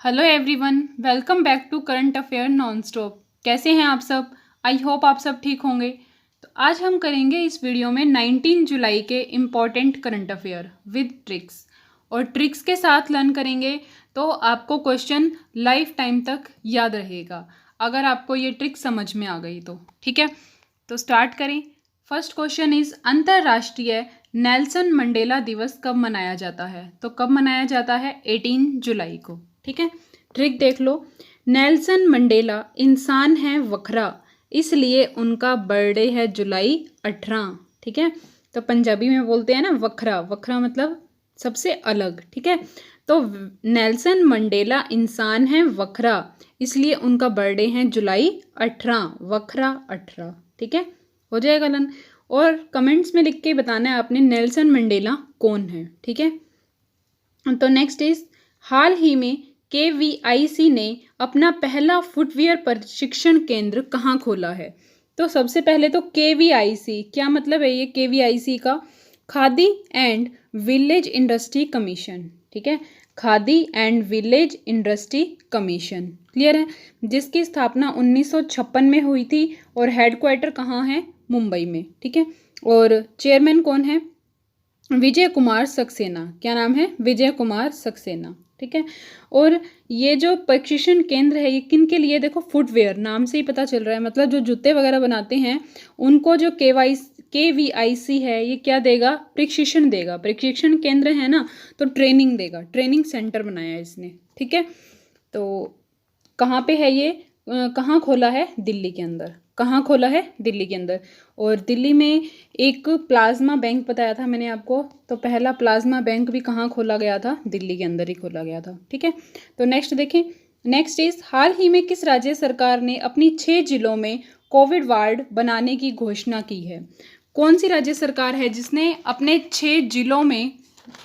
Hello everyone, welcome back to current affair non stop. कैसे हैं आप सब? आई होप आप सब ठीक होंगे। तो आज हम करेंगे इस वीडियो में 19 जुलाई के important current affair with tricks, और ट्रिक्स के साथ लर्न करेंगे तो आपको क्वेश्चन लाइफ टाइम तक याद रहेगा अगर आपको ये ट्रिक समझ में आ गई तो। ठीक है, तो स्टार्ट करें। फर्स्ट क्वेश्चन इज अंतर्राष्ट्रीय नेल्सन मंडेला दिवस कब मनाया जाता है? तो कब मनाया जाता है? 18 जुलाई को। ठीक है, ट्रिक देख लो। नेल्सन मंडेला इंसान है वखरा, इसलिए उनका बर्थडे है जुलाई 18। ठीक है, तो पंजाबी में बोलते हैं ना वखरा, वखरा मतलब सबसे अलग। ठीक है, तो नेल्सन मंडेला इंसान है वखरा, इसलिए उनका बर्थडे है जुलाई 18, वखरा 18। ठीक है, हो जाएगा लन। और कमेंट्स में लिख के बताना है आपने नेल्सन मंडेला कौन है। ठीक है, तो नेक्स्ट इज हाल ही में KVIC ने अपना पहला फुटवियर प्रशिक्षण केंद्र कहाँ खोला है? तो सबसे पहले तो KVIC क्या मतलब है? ये KVIC का khadi and village industry commission. ठीक है, khadi and village industry commission, clear है, जिसकी स्थापना 1956 में हुई थी और हेडक्वार्टर कहाँ है? मुंबई में। ठीक है, और चेयरमैन कौन है? विजय कुमार सक्सेना। क्या नाम है? विजय कुमार सक्सेना। ठीक है, और ये जो प्रशिक्षण केंद्र है ये किन के लिए? देखो, फुटवेयर नाम से ही पता चल रहा है, मतलब जो जूते वगैरह बनाते हैं उनको जो KVIC है ये क्या देगा? प्रशिक्षण देगा। प्रशिक्षण केंद्र है ना, तो ट्रेनिंग देगा, ट्रेनिंग सेंटर बनाया है इसने। ठीक है, तो कहाँ पे है ये? कहाँ खोला है? दिल्ली के अंदर। कहाँ खोला है? दिल्ली के अंदर। और दिल्ली में एक प्लाज्मा बैंक बताया था मैंने आपको, तो पहला प्लाज्मा बैंक भी कहाँ खोला गया था? दिल्ली के अंदर ही खोला गया था। ठीक है, तो नेक्स्ट देखें। नेक्स्ट इज हाल ही में किस राज्य सरकार ने अपनी 6 जिलों में कोविड वार्ड बनाने की घोषणा की है? कौन सी राज्य सरकार है जिसने अपने 6 जिलों में,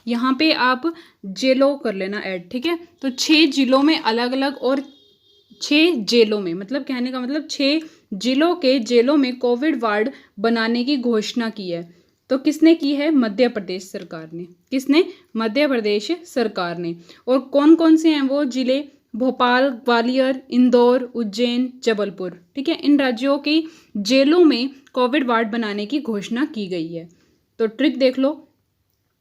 यहाँ पे आप जेलों कर लेना ऐड, ठीक है, तो 6 जिलों में अलग अलग, और 6 जेलों में, मतलब कहने का मतलब 6 जिलों के जेलों में कोविड वार्ड बनाने की घोषणा की है। तो किसने की है? मध्य प्रदेश सरकार ने। किसने? मध्य प्रदेश सरकार ने। और कौन कौन से हैं वो जिले? भोपाल, ग्वालियर, इंदौर, उज्जैन, जबलपुर। ठीक है, इन राज्यों की जेलों में कोविड वार्ड बनाने की घोषणा की गई है। तो ट्रिक देख लो।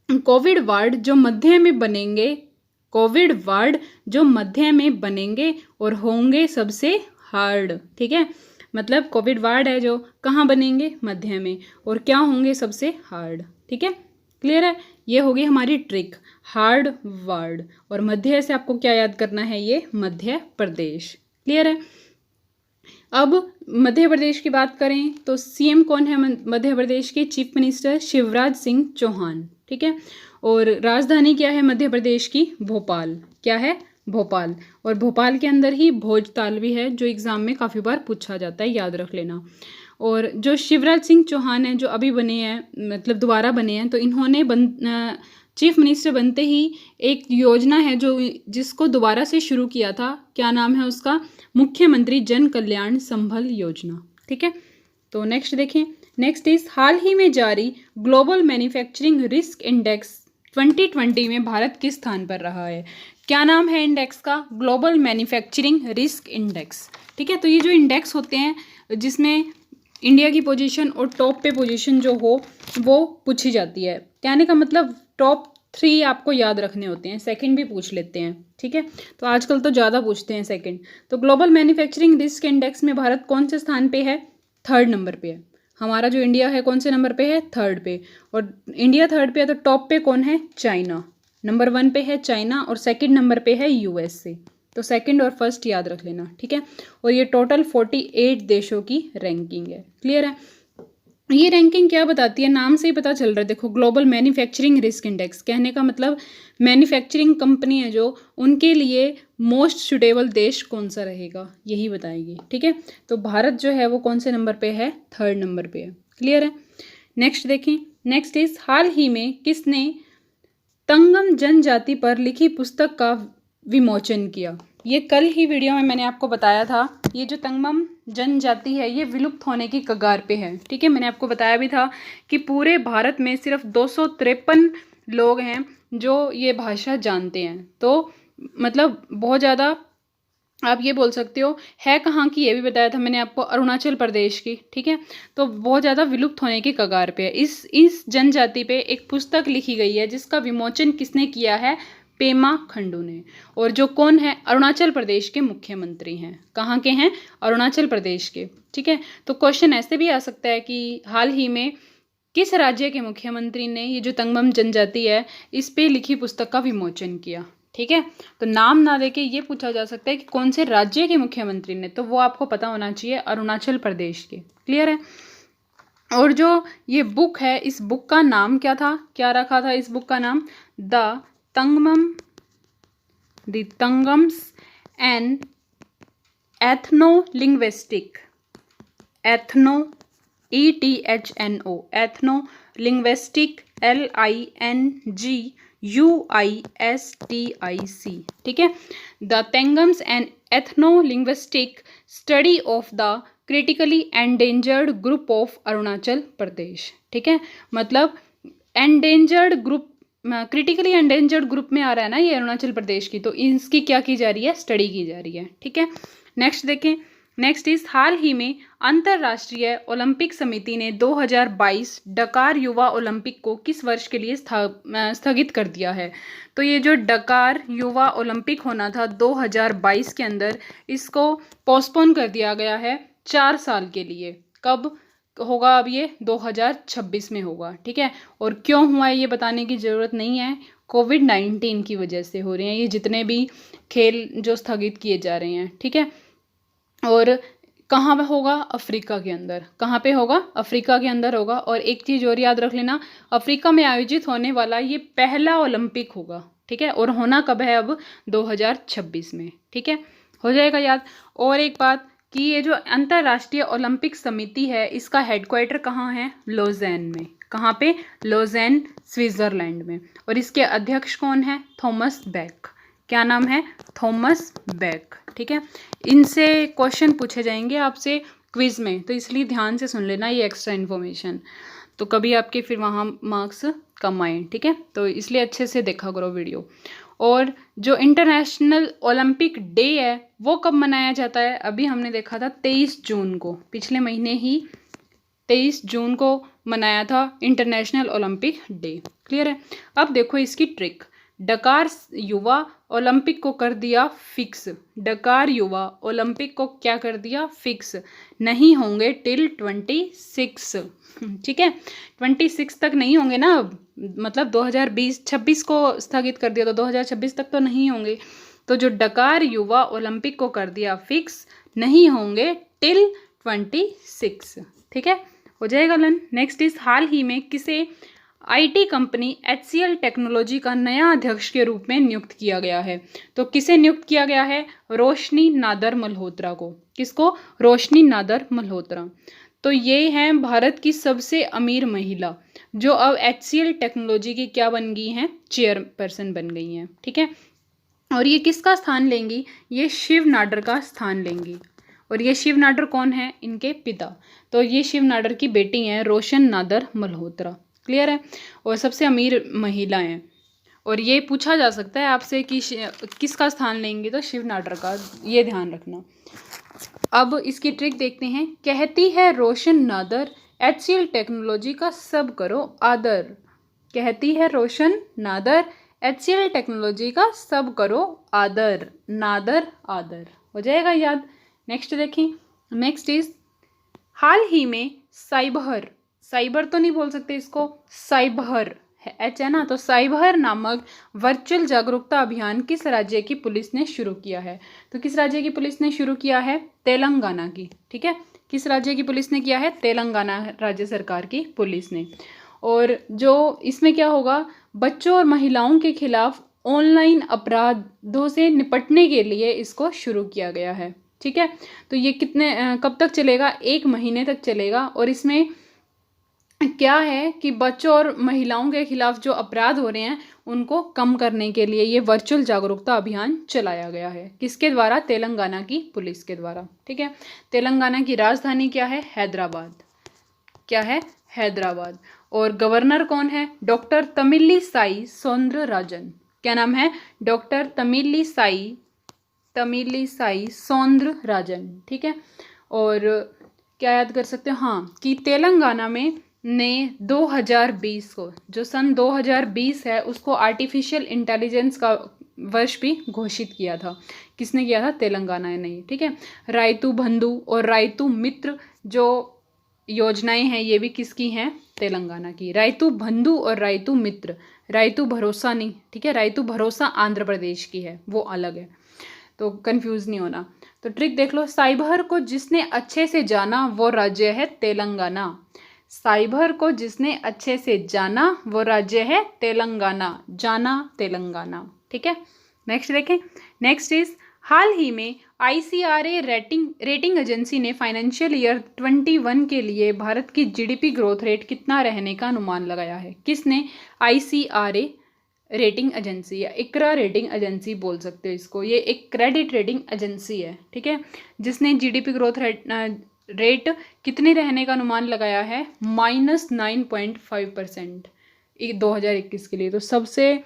कोविड वार्ड जो मध्य में बनेंगे, कोविड वार्ड जो मध्य में बनेंगे और होंगे सबसे हार्ड। ठीक है, मतलब कोविड वार्ड है जो कहाँ बनेंगे? मध्य में, और क्या होंगे? सबसे हार्ड। ठीक है, क्लियर है? ये होगी हमारी ट्रिक, हार्ड वार्ड। और मध्य से आपको क्या याद करना है? ये मध्य प्रदेश। क्लियर है? अब मध्य प्रदेश की बात करें तो CM कौन है मध्य प्रदेश के? Chief minister Shivraj Singh Chouhan. ठीक है, और राजधानी क्या है मध्य प्रदेश की? भोपाल। क्या है? भोपाल। और भोपाल के अंदर ही भोजताल भी है, जो एग्जाम में काफ़ी बार पूछा जाता है, याद रख लेना। और जो शिवराज सिंह चौहान हैं, जो अभी बने हैं, मतलब दोबारा बने हैं, तो इन्होंने चीफ मिनिस्टर बनते ही एक योजना है जो जिसको दोबारा से शुरू किया था। क्या नाम है उसका? मुख्यमंत्री जन कल्याण संबल योजना। ठीक है, तो नेक्स्ट देखें। नेक्स्ट इज हाल ही में जारी ग्लोबल मैन्युफैक्चरिंग रिस्क इंडेक्स 2020 में भारत किस स्थान पर रहा है? क्या नाम है इंडेक्स का? Global manufacturing risk index. ठीक है, तो ये जो इंडेक्स होते हैं जिसमें इंडिया की पोजीशन और टॉप पे पोजीशन जो हो वो पूछी जाती है। कहने का मतलब टॉप 3 आपको याद रखने होते हैं, सेकंड भी पूछ लेते हैं। ठीक है, तो आजकल तो ज़्यादा पूछते हैं सेकंड। तो ग्लोबल मैन्युफैक्चरिंग रिस्क इंडेक्स में भारत कौन से स्थान पे है? 3rd नंबर पे है। हमारा जो इंडिया है कौन से नंबर पे है? 3rd पे। और इंडिया 3rd पे है तो टॉप पे कौन है? चाइना। नंबर 1 पे है चाइना, और 2nd नंबर पे है USA। तो 2nd और 1st याद रख लेना। ठीक है, और ये टोटल 48 देशों की रैंकिंग है। क्लियर है? ये रैंकिंग क्या बताती है? नाम से ही पता चल रहा है। देखो, ग्लोबल मैन्युफैक्चरिंग रिस्क इंडेक्स, कहने का मतलब मैन्युफैक्चरिंग कंपनी है जो, उनके लिए मोस्ट सुटेबल देश कौन सा रहेगा यही बताएगी। ठीक है, तो भारत जो है वो कौन से नंबर पे है? 3rd नंबर पे है। क्लियर है? नेक्स्ट देखें। नेक्स्ट इज हाल ही में किसने तंगम जनजाति पर लिखी पुस्तक का विमोचन किया? ये कल ही वीडियो में मैंने आपको बताया था। ये जो तंगम जनजाति है ये विलुप्त होने की कगार पे है। ठीक है, मैंने आपको बताया भी था कि पूरे भारत में सिर्फ 253 लोग हैं जो ये भाषा जानते हैं। तो मतलब बहुत ज़्यादा आप ये बोल सकते हो है कहाँ की, ये भी बताया था मैंने आपको, अरुणाचल प्रदेश की। ठीक है, तो बहुत ज़्यादा विलुप्त होने के कगार पे है। इस जनजाति पे एक पुस्तक लिखी गई है जिसका विमोचन किसने किया है? पेमा खंडू ने। और जो कौन है? अरुणाचल प्रदेश के मुख्यमंत्री हैं। कहाँ के हैं? अरुणाचल प्रदेश के। ठीक है, तो क्वेश्चन ऐसे भी आ सकता है कि हाल ही में किस राज्य के मुख्यमंत्री ने ये जो तंगमम जनजाति है इस पे लिखी पुस्तक का विमोचन किया? ठीक है, तो नाम ना देके ये पूछा जा सकता है कि कौन से राज्य के मुख्यमंत्री ने, तो वो आपको पता होना चाहिए, अरुणाचल प्रदेश के। क्लियर है? और जो ये बुक है, इस बुक का नाम क्या था, क्या रखा था इस बुक का नाम? The Tangams and ethnolinguistic, ethnolinguistic, LINGUISTIC। ठीक है, the Tangams and ethnolinguistic study of the critically endangered group of Arunachal Pradesh. ठीक है, मतलब endangered group, critically endangered group में आ रहा है ना ये अरुणाचल प्रदेश की, तो इसकी क्या की जा रही है? स्टडी की जा रही है। ठीक है, नेक्स्ट देखें। नेक्स्ट इस हाल ही में अंतर्राष्ट्रीय ओलंपिक समिति ने 2022 डकार युवा ओलंपिक को किस वर्ष के लिए स्थगित कर दिया है? तो ये जो डकार युवा ओलंपिक होना था 2022 के अंदर, इसको पोस्टपोन कर दिया गया है 4 साल के लिए। कब होगा? अब ये 2026 में होगा। ठीक है, और क्यों हुआ है ये बताने की ज़रूरत नहीं है, कोविड-19 की वजह से हो रहे हैं ये जितने भी खेल जो स्थगित किए जा रहे हैं। ठीक है, और कहाँ पे होगा? अफ्रीका के अंदर। कहाँ पे होगा? अफ्रीका के अंदर होगा। और एक चीज़ और याद रख लेना, अफ्रीका में आयोजित होने वाला ये पहला ओलंपिक होगा। ठीक है, और होना कब है? अब 2026 में। ठीक है, हो जाएगा याद। और एक बात कि ये जो अंतर्राष्ट्रीय ओलंपिक समिति है इसका हेडक्वार्टर कहाँ है? लोज़ैन में। कहाँ पे? लोज़ैन, स्विट्ज़रलैंड में। और इसके अध्यक्ष कौन है? Thomas back. क्या नाम है? Thomas back. ठीक है, इनसे क्वेश्चन पूछे जाएंगे आपसे क्विज में, तो इसलिए ध्यान से सुन लेना ये एक्स्ट्रा इन्फॉर्मेशन, तो कभी आपके फिर वहाँ मार्क्स कम आए। ठीक है, तो इसलिए अच्छे से देखा करो वीडियो। और जो इंटरनेशनल ओलंपिक डे है वो कब मनाया जाता है? अभी हमने देखा था 23 जून को, पिछले महीने ही 23 जून को मनाया था इंटरनेशनल ओलंपिक डे। क्लियर है? अब देखो इसकी ट्रिक। डकार युवा ओलंपिक को कर दिया फिक्स। डकार युवा ओलंपिक को क्या कर दिया? फिक्स। नहीं होंगे टिल 26। ठीक है, 26 तक नहीं होंगे ना अब, मतलब 2026 को स्थगित कर दिया तो 2026 तक तो नहीं होंगे। तो जो डकार युवा ओलंपिक को कर दिया फिक्स, नहीं होंगे टिल 26। ठीक है, हो जाएगा लन। नेक्स्ट इस हाल ही में किसे आईटी कंपनी HCL टेक्नोलॉजी का नया अध्यक्ष के रूप में नियुक्त किया गया है? तो किसे नियुक्त किया गया है? रोशनी नादर मल्होत्रा को। किसको? रोशनी नादर मल्होत्रा। तो ये हैं भारत की सबसे अमीर महिला जो अब HCL टेक्नोलॉजी की क्या बन गई हैं? चेयरपर्सन बन गई हैं। ठीक है, और ये किसका स्थान लेंगी? ये शिव नाडर का स्थान लेंगी। और ये शिव नाडर कौन है? इनके पिता। तो ये शिव नाडर की बेटी हैं रोशन नादर मल्होत्रा। क्लियर है? और सबसे अमीर महिला हैं। और ये पूछा जा सकता है आपसे कि किसका स्थान लेंगे, तो शिव नाडर का, ये ध्यान रखना। अब इसकी ट्रिक देखते हैं। कहती है रोशन नादर HCL टेक्नोलॉजी का सब करो आदर। कहती है रोशन नादर HCL टेक्नोलॉजी का सब करो आदर। नादर आदर, हो जाएगा याद। नेक्स्ट देखें। नेक्स्ट इज हाल ही में साइबर, साइबर तो नहीं बोल सकते इसको, साइबर H है ना, तो साइबर नामक वर्चुअल जागरूकता अभियान किस राज्य की पुलिस ने शुरू किया है? तो किस राज्य की पुलिस ने शुरू किया है? तेलंगाना की। ठीक है, किस राज्य की पुलिस ने किया है? तेलंगाना राज्य सरकार की पुलिस ने। और जो इसमें क्या होगा, बच्चों और महिलाओं के खिलाफ ऑनलाइन अपराधों से निपटने के लिए इसको शुरू किया गया है। ठीक है, तो ये कब तक चलेगा? 1 महीने तक चलेगा। और इसमें क्या है कि बच्चों और महिलाओं के खिलाफ जो अपराध हो रहे हैं उनको कम करने के लिए ये वर्चुअल जागरूकता अभियान चलाया गया है। किसके द्वारा? तेलंगाना की पुलिस के द्वारा। ठीक है, तेलंगाना की राजधानी क्या है? हैदराबाद। क्या है? हैदराबाद। और गवर्नर कौन है? डॉक्टर तमिलिसाई सौंदरराजन। क्या नाम है? डॉक्टर तमिलिसाई सौंदरराजन, ठीक है। और क्या याद कर सकते हो? हाँ, कि तेलंगाना में ने 2020 को, जो सन 2020 है, उसको आर्टिफिशियल इंटेलिजेंस का वर्ष भी घोषित किया था। किसने किया था? तेलंगाना ने, ठीक है। रायतू बंधु और रायतू मित्र जो योजनाएं हैं, ये भी किसकी हैं? तेलंगाना की। रायतू बंधु और रायतू मित्र, रायतू भरोसा नहीं, ठीक है। रायतू भरोसा आंध्र प्रदेश की है, वो अलग है, तो कंफ्यूज नहीं होना। तो ट्रिक देख लो, साइबर को जिसने अच्छे से जाना वो राज्य है तेलंगाना। साइबर को जिसने अच्छे से जाना वो राज्य है तेलंगाना, जाना तेलंगाना, ठीक है। नेक्स्ट देखें, नेक्स्ट इज हाल ही में ICRA रेटिंग एजेंसी ने फाइनेंशियल ईयर 21 के लिए भारत की GDP ग्रोथ रेट कितना रहने का अनुमान लगाया है? किसने? ICRA रेटिंग एजेंसी या इकरा रेटिंग एजेंसी बोल सकते हो इसको, ये एक क्रेडिट रेटिंग एजेंसी है, ठीक है, जिसने GDP ग्रोथ रेट कितने रहने का अनुमान लगाया है? -9.5% 2021 के लिए। तो सबसे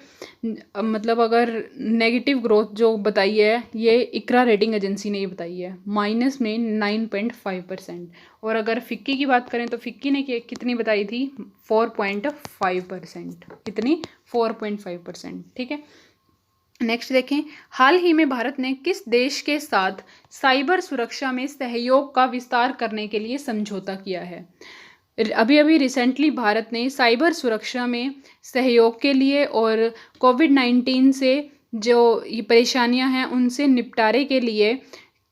मतलब अगर नेगेटिव ग्रोथ जो बताई है, ये इकरा रेटिंग एजेंसी ने ये बताई है, माइनस में 9.5%। और अगर फिक्की की बात करें तो फिक्की ने कितनी बताई थी? 4.5%। कितनी? 4.5%, ठीक है। नेक्स्ट देखें, हाल ही में भारत ने किस देश के साथ साइबर सुरक्षा में सहयोग का विस्तार करने के लिए समझौता किया है? अभी अभी रिसेंटली भारत ने साइबर सुरक्षा में सहयोग के लिए और कोविड-19 से जो ये परेशानियां हैं उनसे निपटारे के लिए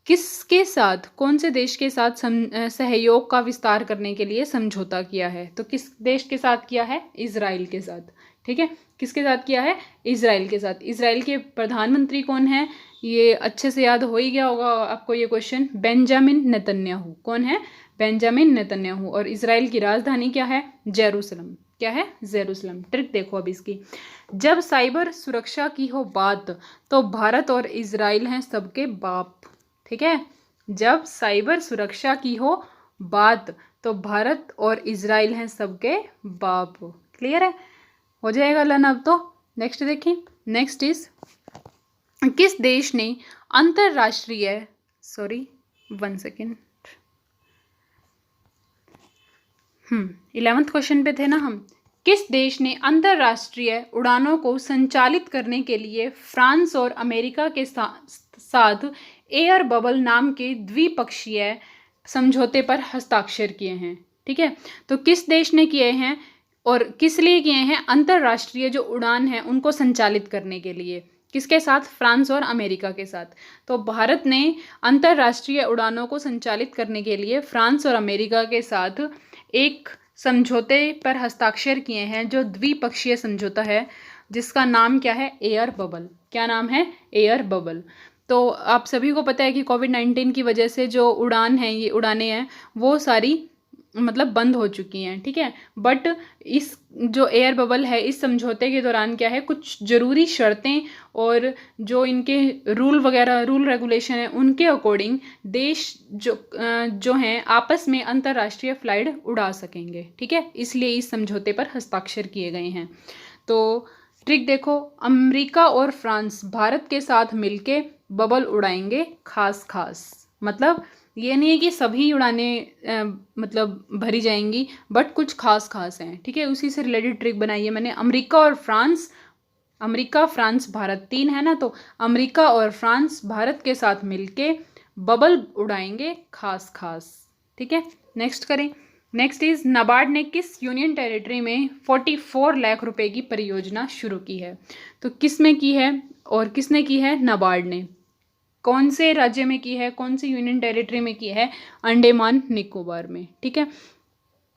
किसके साथ, कौन से देश के साथ सहयोग का विस्तार करने के लिए समझौता किया है? तो किस देश के साथ किया है? इजराइल के साथ, ठीक है। किसके साथ किया है? इजराइल के साथ। इजराइल के प्रधानमंत्री कौन है? ये अच्छे से याद हो ही गया होगा आपको ये क्वेश्चन, बेंजामिन नेतन्याहू। कौन है? Benjamin Netanyahu. और इजराइल की राजधानी क्या है? जेरूसलम। क्या है? जेरूसलम। ट्रिक देखो अब इसकी, जब साइबर सुरक्षा की हो बात तो भारत और इजराइल हैं सबके बाप, ठीक है। जब साइबर सुरक्षा की हो बात तो भारत और इजराइल हैं सबके बाप। क्लियर है? हो जाएगा लन अब तो। नेक्स्ट देखिए, नेक्स्ट इज किस देश ने अंतरराष्ट्रीय 11th क्वेश्चन पे थे ना हम। किस देश ने अंतरराष्ट्रीय उड़ानों को संचालित करने के लिए फ्रांस और अमेरिका के साथ एयर बबल नाम के द्विपक्षीय समझौते पर हस्ताक्षर किए हैं? ठीक है, तो किस देश ने किए हैं और किस लिए किए हैं? अंतरराष्ट्रीय जो उड़ान है उनको संचालित करने के लिए। किसके साथ? फ्रांस और अमेरिका के साथ। तो भारत ने अंतरराष्ट्रीय उड़ानों को संचालित करने के लिए फ्रांस और अमेरिका के साथ एक समझौते पर हस्ताक्षर किए हैं, जो द्विपक्षीय समझौता है, जिसका नाम क्या है? Air bubble. क्या नाम है? Air bubble. तो आप सभी को पता है कि कोविड-19 की वजह से जो उड़ान है, ये उड़ानें हैं, वो सारी मतलब बंद हो चुकी हैं, ठीक है। बट इस जो एयर बबल है, इस समझौते के दौरान क्या है, कुछ ज़रूरी शर्तें और जो इनके रूल वगैरह, रूल रेगुलेशन है, उनके अकॉर्डिंग देश जो हैं आपस में अंतर्राष्ट्रीय फ्लाइट उड़ा सकेंगे, ठीक है। इसलिए इस समझौते पर हस्ताक्षर किए गए हैं। तो ट्रिक देखो, अमेरिका और फ्रांस भारत के साथ मिलके बबल उड़ाएंगे खास। मतलब ये नहीं है कि सभी उड़ानें मतलब भरी जाएंगी, बट कुछ खास हैं, ठीक है। उसी से रिलेटेड ट्रिक बनाई है मैंने। अमेरिका फ्रांस भारत 3 है ना, तो अमेरिका और फ्रांस भारत के साथ मिलके बबल उड़ाएंगे खास, ठीक है। नेक्स्ट करें, नेक्स्ट इज नाबार्ड ने किस यूनियन टेरिटरी में 44 लाख रुपए की परियोजना शुरू की है? तो किस में की है और किसने की है? नाबार्ड ने। कौन से राज्य में की है? कौन सी यूनियन टेरिटरी में की है? अंडमान निकोबार में, ठीक है।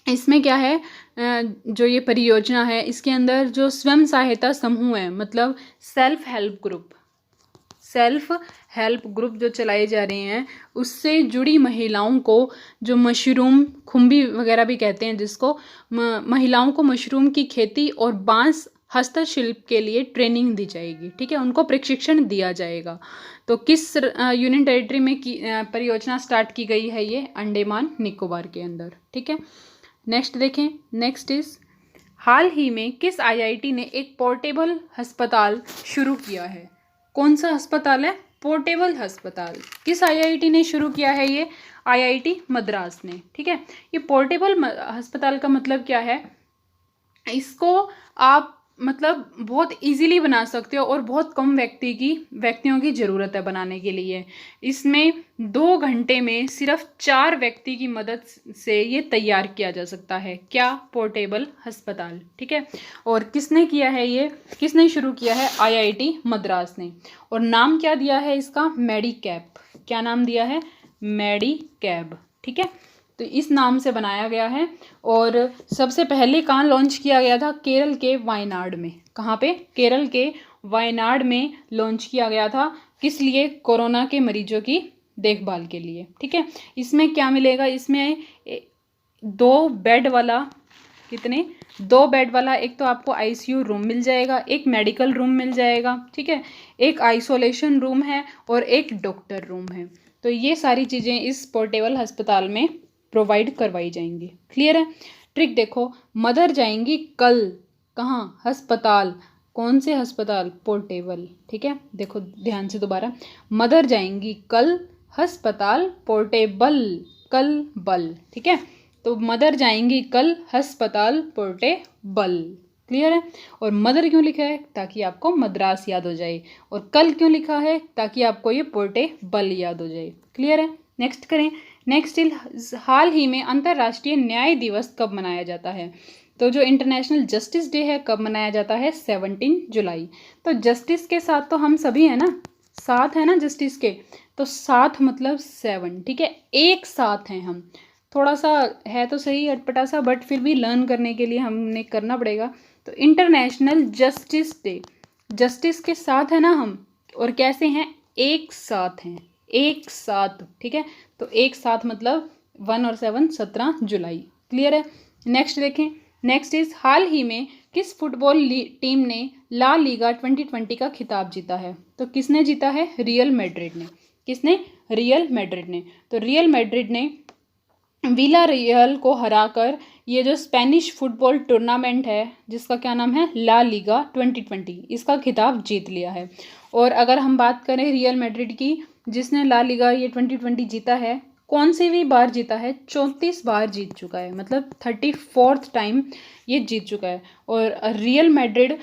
इसमें क्या है, जो ये परियोजना है, इसके अंदर जो स्वयं सहायता समूह है, मतलब सेल्फ हेल्प ग्रुप जो चलाए जा रहे हैं, उससे जुड़ी महिलाओं को, जो मशरूम खुम्बी वगैरह भी कहते हैं जिसको, महिलाओं को मशरूम की खेती और बांस हस्तशिल्प के लिए ट्रेनिंग दी जाएगी, ठीक है। उनको प्रशिक्षण दिया जाएगा। तो किस यूनियन टेरिटरी में परियोजना स्टार्ट की गई है? ये अंडमान निकोबार के अंदर, ठीक है। नेक्स्ट देखें, नेक्स्ट इज हाल ही में किस आईआईटी ने एक पोर्टेबल अस्पताल शुरू किया है? कौन सा अस्पताल है? पोर्टेबल अस्पताल। किस आईआईटी ने शुरू किया है ये? आईआईटी मद्रास ने। ठीक है, ये पोर्टेबल अस्पताल का मतलब क्या है? इसको आप मतलब बहुत इजीली बना सकते हो और बहुत कम व्यक्तियों की ज़रूरत है बनाने के लिए। इसमें 2 घंटे में सिर्फ 4 व्यक्ति की मदद से ये तैयार किया जा सकता है। क्या? पोर्टेबल अस्पताल। ठीक है, और किसने किया है ये? किसने शुरू किया है? आईआईटी मद्रास ने। और नाम क्या दिया है इसका? मेडिकैप। क्या नाम दिया है? मेडिकैप। ठीक है, तो इस नाम से बनाया गया है। और सबसे पहले कहाँ लॉन्च किया गया था? केरल के वायनाड में। कहाँ पे? केरल के वायनाड में लॉन्च किया गया था। किस लिए? कोरोना के मरीजों की देखभाल के लिए। ठीक है, इसमें क्या मिलेगा? इसमें 2 बेड वाला, कितने? 2 बेड वाला एक तो आपको आईसीयू रूम मिल जाएगा, एक मेडिकल रूम मिल जाएगा। ठीक है, एक आइसोलेशन रूम है और एक डॉक्टर रूम है। तो ये सारी चीज़ें इस पोर्टेबल अस्पताल में प्रोवाइड करवाई जाएंगी। क्लियर है? ट्रिक देखो, मदर जाएंगी कल कहाँ? अस्पताल। कौन से अस्पताल? पोर्टेबल। ठीक है, देखो ध्यान से दोबारा, मदर जाएंगी कल अस्पताल पोर्टेबल, कल बल। ठीक है, तो मदर जाएंगी कल अस्पताल पोर्टेबल। क्लियर है? और मदर क्यों लिखा है? ताकि आपको मद्रास याद हो जाए। और कल क्यों लिखा है? ताकि आपको ये पोर्टेबल याद हो जाए। क्लियर है? नेक्स्ट करें। नेक्स्ट, हाल ही में अंतर्राष्ट्रीय न्याय दिवस कब मनाया जाता है? तो जो इंटरनेशनल जस्टिस डे है कब मनाया जाता है? 17 जुलाई। तो जस्टिस के साथ तो हम सभी हैं ना, साथ है ना जस्टिस के, तो साथ मतलब 7। ठीक है, एक साथ हैं हम। थोड़ा सा है तो सही अटपटा सा, बट फिर भी लर्न करने के लिए हमने करना पड़ेगा। तो इंटरनेशनल जस्टिस डे, जस्टिस के साथ है ना हम, और कैसे हैं? एक साथ हैं, एक साथ। ठीक है, तो एक साथ मतलब 1 और 7 17 जुलाई। क्लियर है? नेक्स्ट देखें। नेक्स्ट इज, हाल ही में किस फुटबॉल टीम ने ला लीगा 2020 का खिताब जीता है? तो किसने जीता है? रियल मैड्रिड ने। किसने? रियल मैड्रिड ने। तो रियल मैड्रिड ने विला रियल को हराकर ये जो स्पेनिश फुटबॉल टूर्नामेंट है, जिसका क्या नाम है? ला लीगा 2020, इसका खिताब जीत लिया है। और अगर हम बात करें रियल मैड्रिड की, जिसने ला लीगा ये 2020 जीता है, कौन सी भी बार जीता है? 34 बार जीत चुका है, मतलब 34th टाइम ये जीत चुका है। और रियल मैड्रिड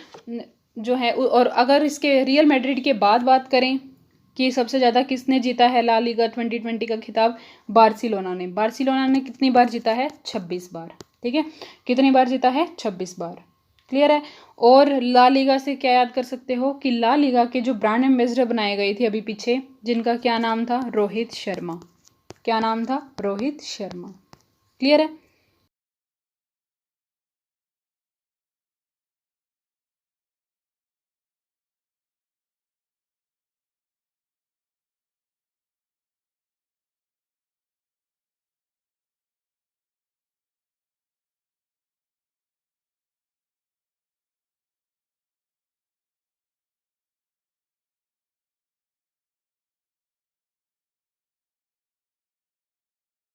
जो है, और अगर इसके रियल मैड्रिड के बाद बात करें कि सबसे ज़्यादा किसने जीता है ला लीगा 2020 का खिताब? बार्सिलोना ने। बार्सिलोना ने कितनी बार जीता है? 26 बार। ठीक है, कितनी बार जीता है? 26 बार। क्लियर है? और ला लीगा से क्या याद कर सकते हो कि ला लीगा के जो ब्रांड एम्बेसडर बनाए गए थे अभी पीछे, जिनका क्या नाम था? रोहित शर्मा। क्या नाम था? रोहित शर्मा। क्लियर है?